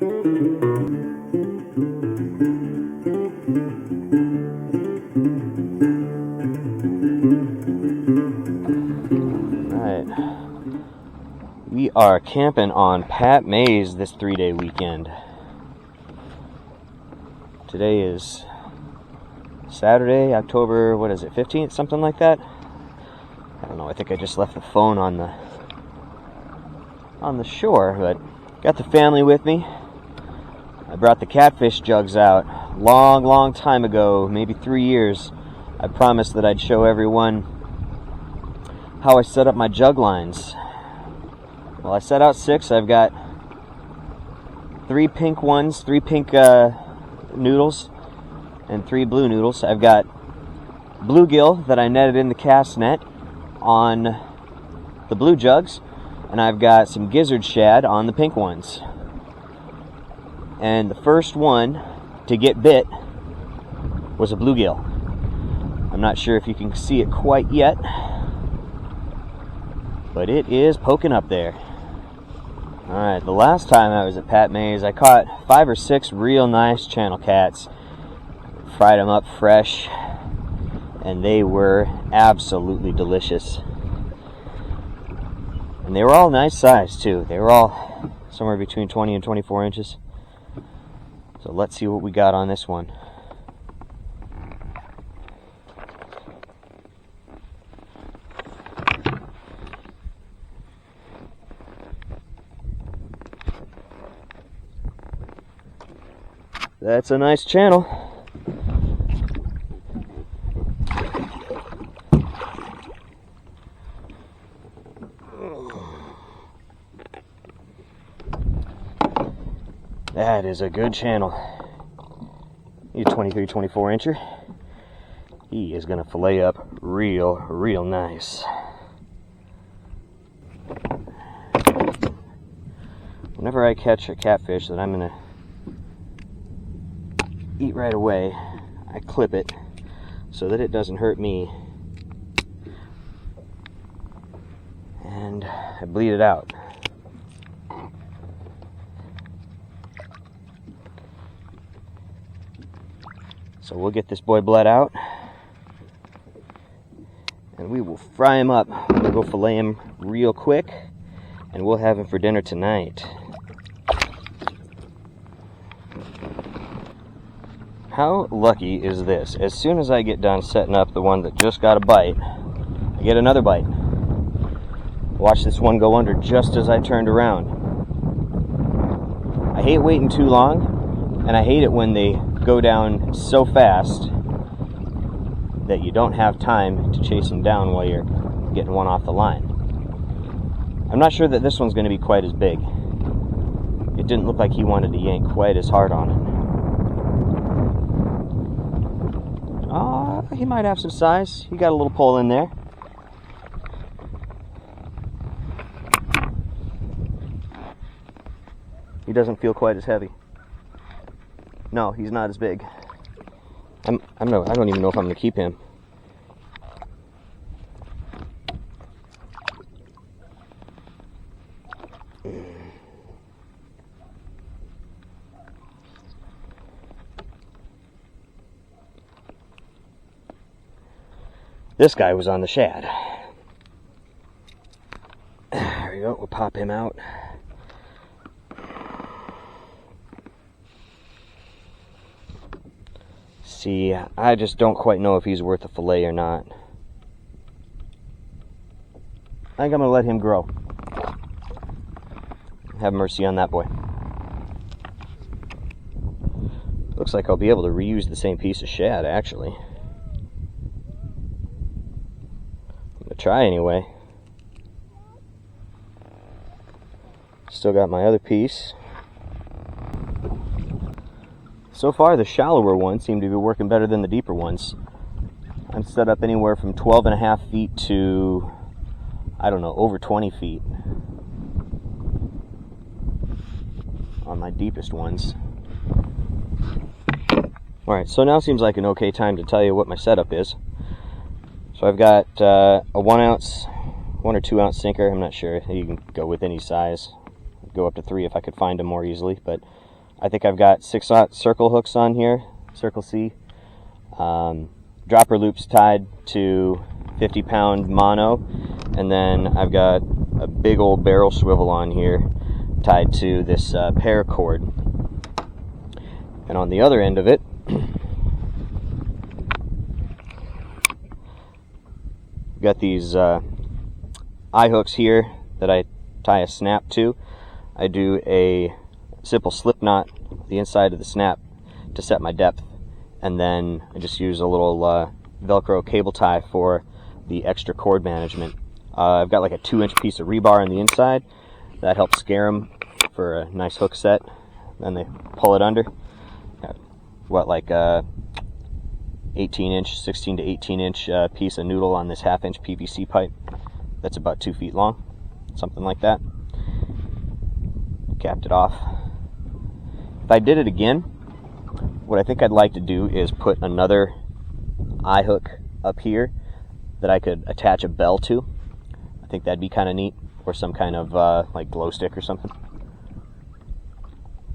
We are camping on Pat Mayse this 3-day weekend. Today is Saturday, October, 15th, something like that. I don't know, I think I just left the phone on the shore, but got the family with me. I brought the Catfish jugs out long time ago, maybe 3 years. I promised that I'd show everyone how I set up my jug lines. Well, I set out 6. I've got 3 pink ones, 3 pink noodles, and 3 blue noodles. I've got bluegill that I netted in the cast net on the blue jugs, and I've got some gizzard shad on the pink ones. And the first one to get bit was a bluegill. I'm not sure if you can see it quite yet, but it is poking up there. Alright, the last time I was at Pat Mayse, I caught 5 or 6 real nice channel cats. Fried them up fresh, and they were absolutely delicious. And they were all nice size too. They were all somewhere between 20 and 24 inches. So let's see what we got on this one. That's a nice channel. That is a good channel. He's a 23, 24 incher. He is going to fillet up real nice. Whenever I catch a catfish that I'm going to eat right away, I clip it so that it doesn't hurt me, and I bleed it out. So we'll get this boy bled out, and we will fry him up. We'll go fillet him real quick, and we'll have him for dinner tonight. How lucky is this? As soon as I get done setting up the one that just got a bite, I get another bite. Watch this one go under just as I turned around. I hate waiting too long, and I hate it when they go down so fast that you don't have time to chase them down while you're getting one off the line. I'm not sure that this one's going to be quite as big. It didn't look like he wanted to yank quite as hard on it. He might have some size. He got a little pull in there. He doesn't feel quite as heavy. No, he's not as big. I don't even know if I'm going to keep him. This guy was on the shad. There we go. We'll pop him out. See, I just don't quite know if he's worth a fillet or not. I think I'm going to let him grow. Have mercy on that boy. Looks like I'll be able to reuse the same piece of shad, actually. Try anyway. Still got my other piece. So far the shallower ones seem to be working better than the deeper ones. I'm set up anywhere from 12.5 feet to, I don't know, over 20 feet on my deepest ones. Alright, so now seems like an okay time to tell you what my setup is. So I've got a 1 or 2 ounce sinker. I'm not sure. You can go with any size. I'd go up to 3 if I could find them more easily. But I think I've got 6/0 circle hooks on here, Circle C. Dropper loops tied to 50-pound mono, and then I've got a big old barrel swivel on here tied to this paracord. And on the other end of it, got these eye hooks here that I tie a snap to. I do a simple slip knot the inside of the snap to set my depth, and then I just use a little Velcro cable tie for the extra cord management. I've got like a 2-inch piece of rebar on the inside that helps scare them for a nice hook set. Then they pull it under. Got, what, like a 18-inch, 16 to 18-inch piece of noodle on this 1/2-inch PVC pipe that's about 2 feet long, something like that. Capped it off. If I did it again, what I think I'd like to do is put another eye hook up here that I could attach a bell to. I think that'd be kind of neat, or some kind of like glow stick or something.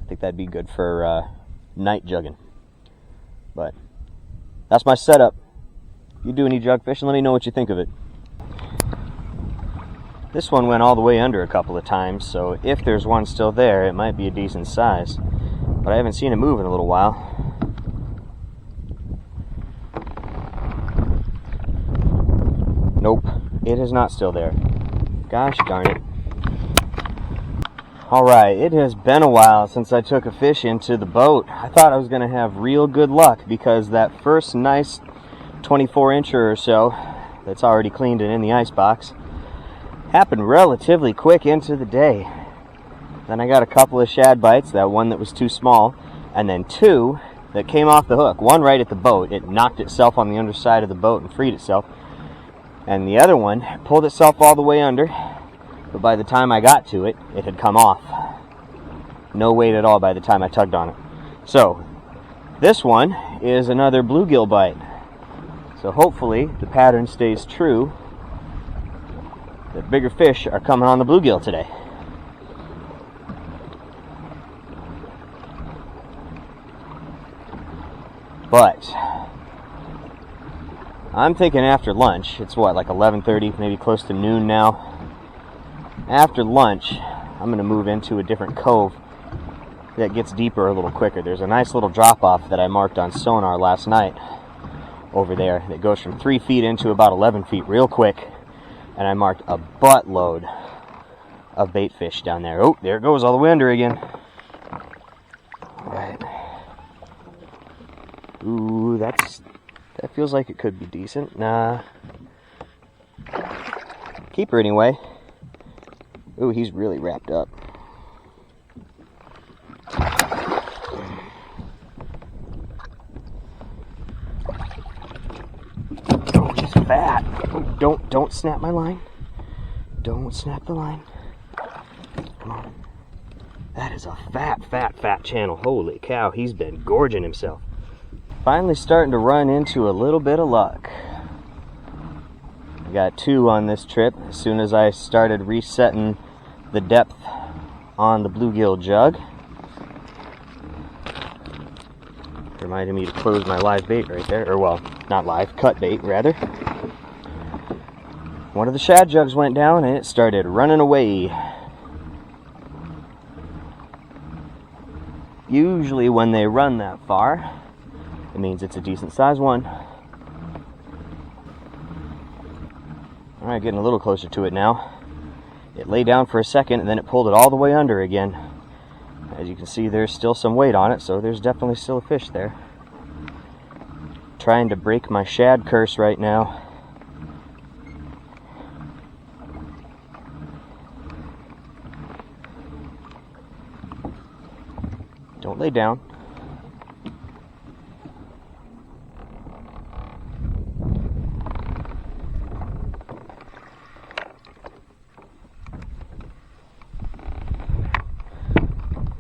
I think that'd be good for night jugging. But that's my setup. If you do any jug fishing, let me know what you think of it. This one went all the way under a couple of times, so if there's one still there, it might be a decent size. But I haven't seen it move in a little while. Nope, it is not still there. Gosh darn it. Alright, it has been a while since I took a fish into the boat. I thought I was going to have real good luck because that first nice 24-incher or so that's already cleaned and in the icebox happened relatively quick into the day. Then I got a couple of shad bites, that one that was too small, and then 2 that came off the hook. One right at the boat. It knocked itself on the underside of the boat and freed itself. And the other one pulled itself all the way under, but by the time I got to it, it had come off. No weight at all by the time I tugged on it. So, this one is another bluegill bite. So hopefully the pattern stays true. The bigger fish are coming on the bluegill today. But I'm thinking after lunch, it's what, like 11:30, maybe close to noon now. After lunch, I'm going to move into a different cove that gets deeper a little quicker. There's a nice little drop-off that I marked on sonar last night over there that goes from 3 feet into about 11 feet real quick. And I marked a buttload of bait fish down there. Oh, there it goes all the way under again. All right. Ooh, that feels like it could be decent. Nah. Keeper anyway. Ooh, he's really wrapped up. Oh, he's fat. Oh, don't snap my line. Don't snap the line. Come on. That is a fat channel. Holy cow, he's been gorging himself. Finally starting to run into a little bit of luck. I got 2 on this trip as soon as I started resetting the depth on the bluegill jug. Reminded me to close my live bait right there, or well, not live, cut bait rather. One of the shad jugs went down and it started running away. Usually when they run that far, it means it's a decent sized one. Alright, getting a little closer to it now. It lay down for a second and then it pulled it all the way under again. As you can see, there's still some weight on it, so there's definitely still a fish there. Trying to break my shad curse right now. Don't lay down.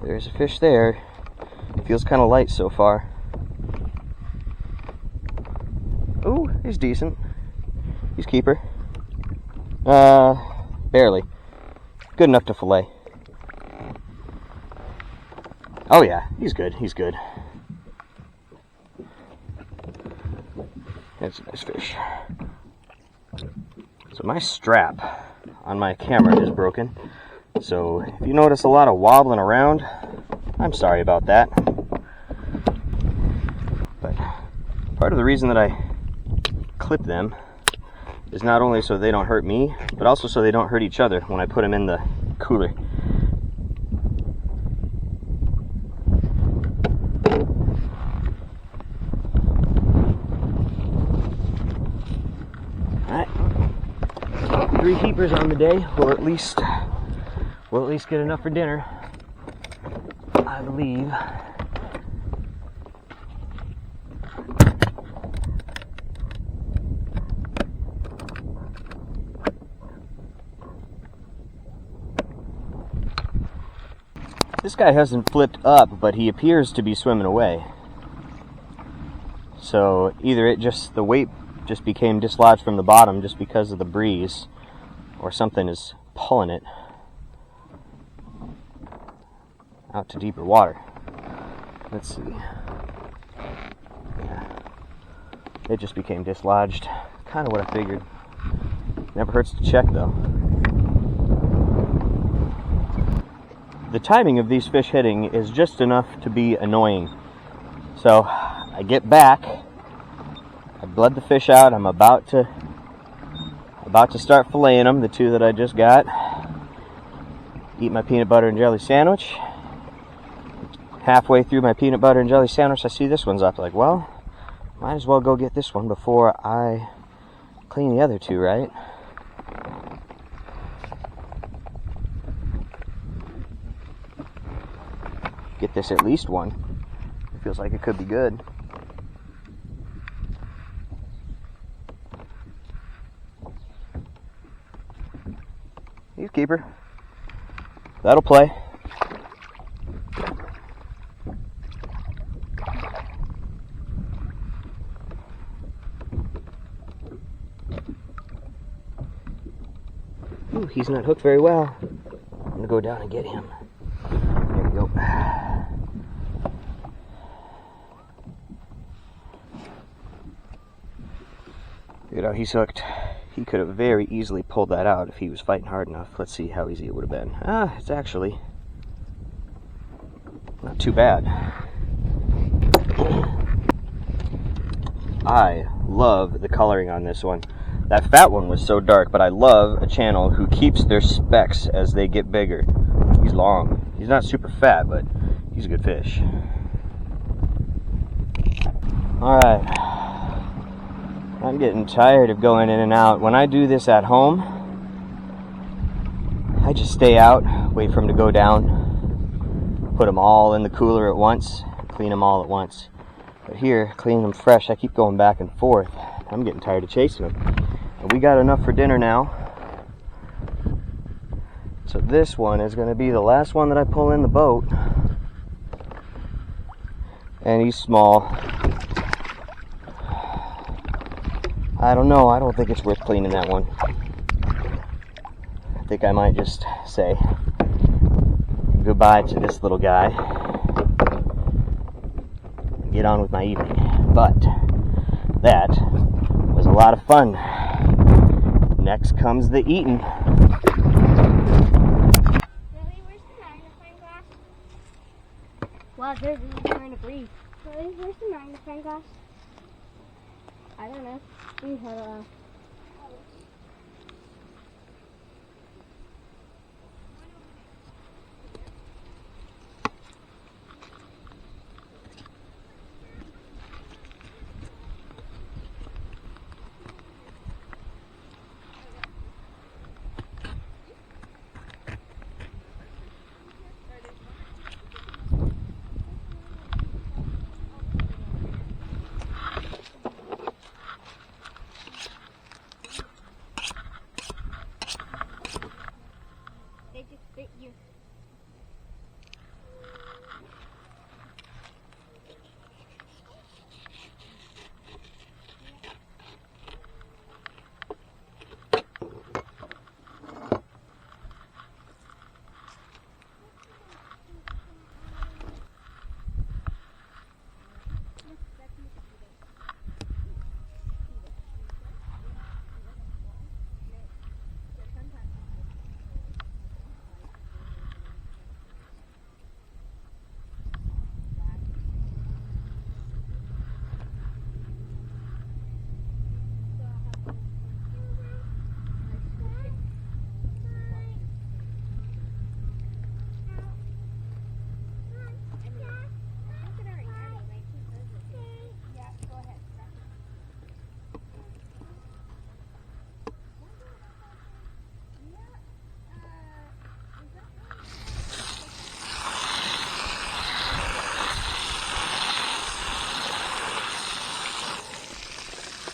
There's a fish there. It feels kind of light so far. Ooh, he's decent. He's keeper. Barely. Good enough to fillet. Oh yeah, he's good. He's good. That's a nice fish. So my strap on my camera is broken. So if you notice a lot of wobbling around, I'm sorry about that. But part of the reason that I clip them is not only so they don't hurt me, but also so they don't hurt each other when I put them in the cooler. Alright, 3 keepers on the day. We'll at least get enough for dinner, I believe. This guy hasn't flipped up, but he appears to be swimming away. So either the weight just became dislodged from the bottom just because of the breeze, or something is pulling it out to deeper water. Let's see. Yeah. It just became dislodged. Kind of what I figured. Never hurts to check though. The timing of these fish hitting is just enough to be annoying. So I get back, I bled the fish out, I'm about to start filleting them, the 2 that I just got. Eat my peanut butter and jelly sandwich. Halfway through my peanut butter and jelly sandwich, I see this one's up. Like, well, might as well go get this one before I clean the other 2, right? Get this at least one. It feels like it could be good. He's keeper. That'll play. Ooh, he's not hooked very well. I'm gonna go down and get him. There we go. You know, he's hooked. He could have very easily pulled that out if he was fighting hard enough. Let's see how easy it would have been. It's actually not too bad. I love the coloring on this one. That fat one was so dark, but I love a channel who keeps their specks as they get bigger. He's long. He's not super fat, but he's a good fish. Alright. I'm getting tired of going in and out. When I do this at home, I just stay out, wait for them to go down, put them all in the cooler at once, clean them all at once. But here, cleaning them fresh, I keep going back and forth. I'm getting tired of chasing them. And we got enough for dinner now. So this one is going to be the last one that I pull in the boat. And he's small. I don't know, I don't think it's worth cleaning that one. I think I might just say goodbye to this little guy and get on with my evening. But that was a lot of fun. Next comes the eating. Really? Where's the magnifying glass? Wow, they're really trying to breathe. Really? Where's the magnifying glass? I don't know. We have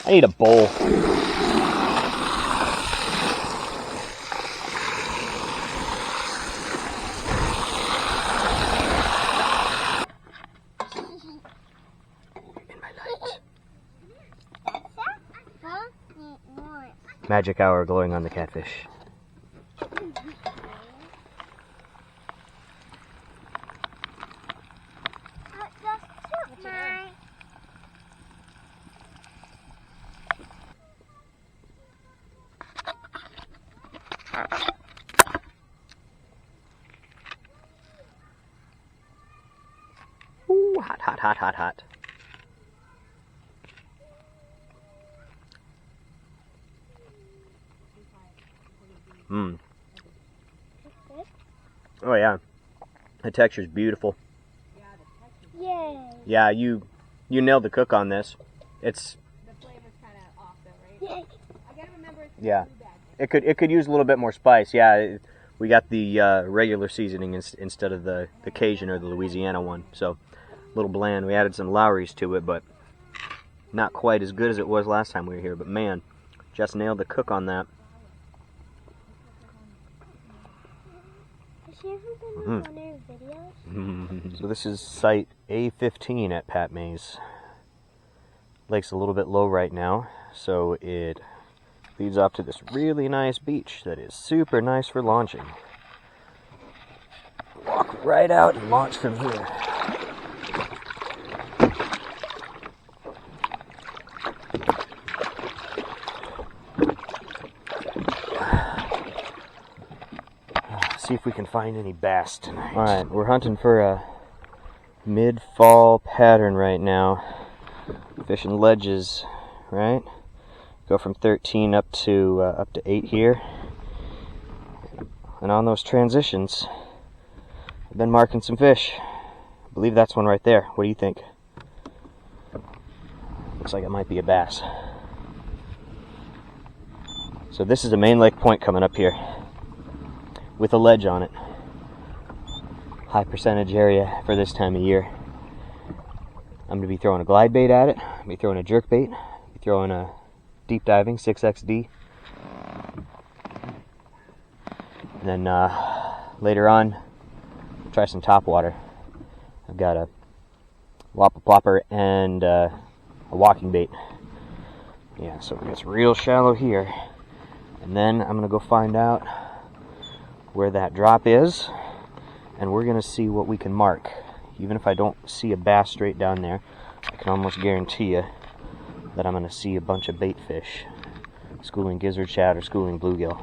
I need a bowl. In my light. Magic hour glowing on the catfish. Ooh, hot, hot, hot, hot, hot. Mmm. Oh yeah, the texture's beautiful. Yay! Yeah, you nailed the cook on this. It's The flavor's kind of off though, right? I gotta remember it's yeah. too bad. It could use a little bit more spice. Yeah, we got the regular seasoning instead of the Cajun or the Louisiana one. So a little bland. We added some Lowry's to it, but not quite as good as it was last time we were here. But man, just nailed the cook on that. Has she ever been in one of your videos? So this is site A15 at Pat Mayse. Lake's a little bit low right now, so it leads off to this really nice beach that is super nice for launching. Walk right out and launch from here. See if we can find any bass tonight. Alright, we're hunting for a mid-fall pattern right now. Fishing ledges, right? Go from 13 up to 8 here. And on those transitions, I've been marking some fish. I believe that's one right there. What do you think? Looks like it might be a bass. So this is a main lake point coming up here with a ledge on it. High percentage area for this time of year. I'm going to be throwing a glide bait at it. I'm going to be throwing a jerk bait. Be throwing a deep diving 6XD. And then later on, try some top water. I've got a whopper plopper and a walking bait. Yeah, so it's real shallow here. And then I'm going to go find out where that drop is, and we're going to see what we can mark. Even if I don't see a bass straight down there, I can almost guarantee you that I'm going to see a bunch of bait fish. Schooling gizzard shad or schooling bluegill.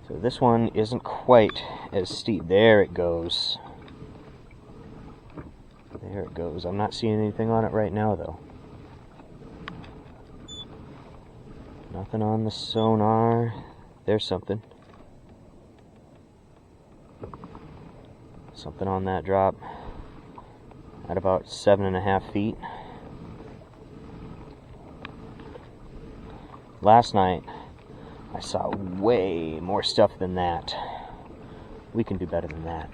So this one isn't quite as steep. There it goes. There it goes. I'm not seeing anything on it right now, though. Nothing on the sonar. There's something. Something on that drop at about 7.5 feet. Last night, I saw way more stuff than that. We can do better than that.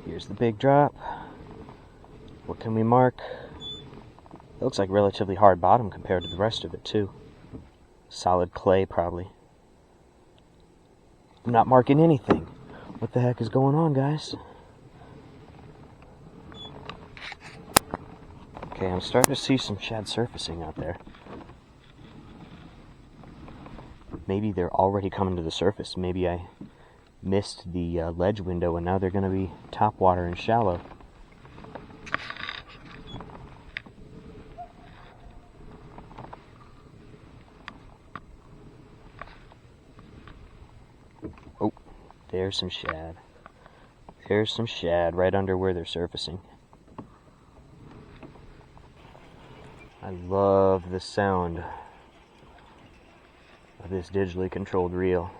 Here's the big drop. What can we mark? It looks like relatively hard bottom compared to the rest of it too. Solid clay probably. I'm not marking anything. What the heck is going on, guys? Okay, I'm starting to see some shad surfacing out there. Maybe they're already coming to the surface. Maybe I missed the ledge window and now they're going to be top water and shallow. There's some shad. There's some shad right under where they're surfacing. I love the sound of this digitally controlled reel.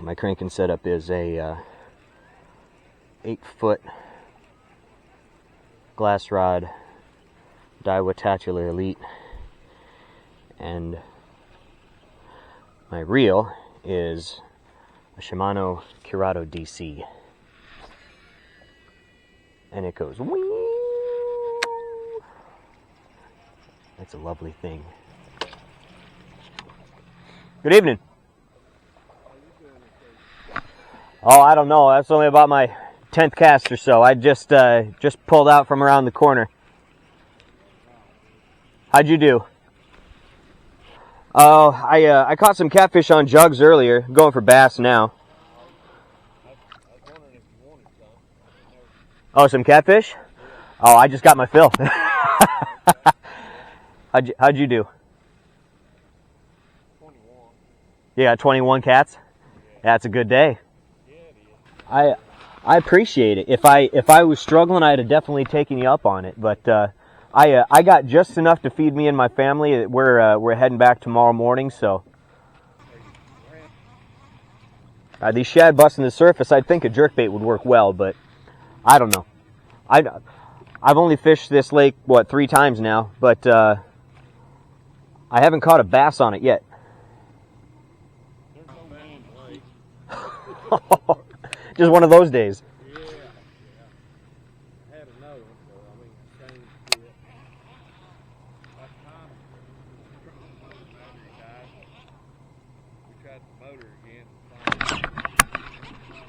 My cranking setup is a 8-foot glass rod Daiwa Tatular Elite, and my reel is a Shimano Curado DC, and it goes wee. It's a lovely thing. Good evening. Oh, I don't know. That's only about my 10th cast or so. I just pulled out from around the corner. How'd you do? Oh, I caught some catfish on jugs earlier. I'm going for bass now. Oh, some catfish? Oh, I just got my fill. How'd you do? 21. Yeah, 21 cats? That's a good day. I appreciate it. If I was struggling, I'd have definitely taken you up on it. But I got just enough to feed me and my family. We're heading back tomorrow morning, so these shad busting the surface. I'd think a jerkbait would work well, but I don't know. I've only fished this lake 3 times now, but I haven't caught a bass on it yet. There's no man lake. Just one of those days. Yeah. I had another one, so I mean, same deal. Last time, battery died. We tried the motor again.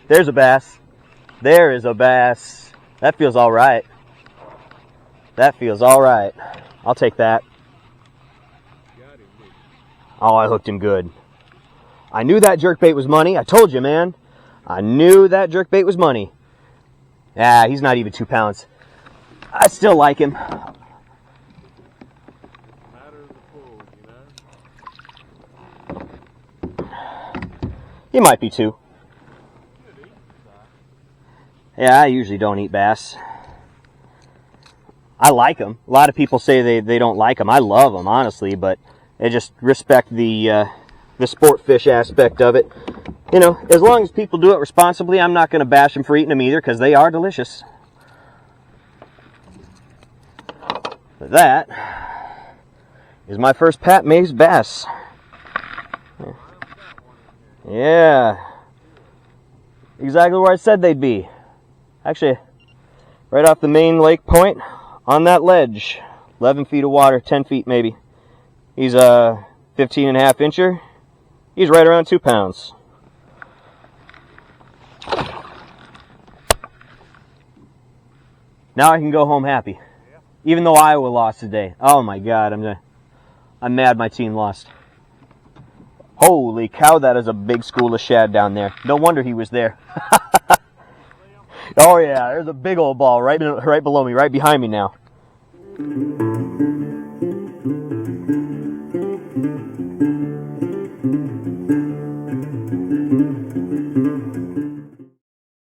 There's a bass. There is a bass. That feels all right. That feels all right. I'll take that. Got him, didn't you? Oh, I hooked him good. I knew that jerkbait was money. I told you, man. I knew that jerkbait was money. Yeah, he's not even 2 pounds. I still like him. Matter of the pull, you know? He might be 2. Good eating side. Yeah, I usually don't eat bass. I like them. A lot of people say they don't like them. I love them, honestly, but I just respect the sport fish aspect of it. You know, as long as people do it responsibly, I'm not going to bash them for eating them either, because they are delicious. But that is my first Pat Mayse bass. Yeah. Exactly where I said they'd be. Actually, right off the main lake point, on that ledge. 11 feet of water, 10 feet maybe. He's a 15.5 incher. He's right around 2 pounds. Now I can go home happy. Yeah. Even though Iowa lost today. Oh my God, I'm mad my team lost. Holy cow, that is a big school of shad down there. No wonder he was there. Oh yeah, there's a big old ball right below me, right behind me now.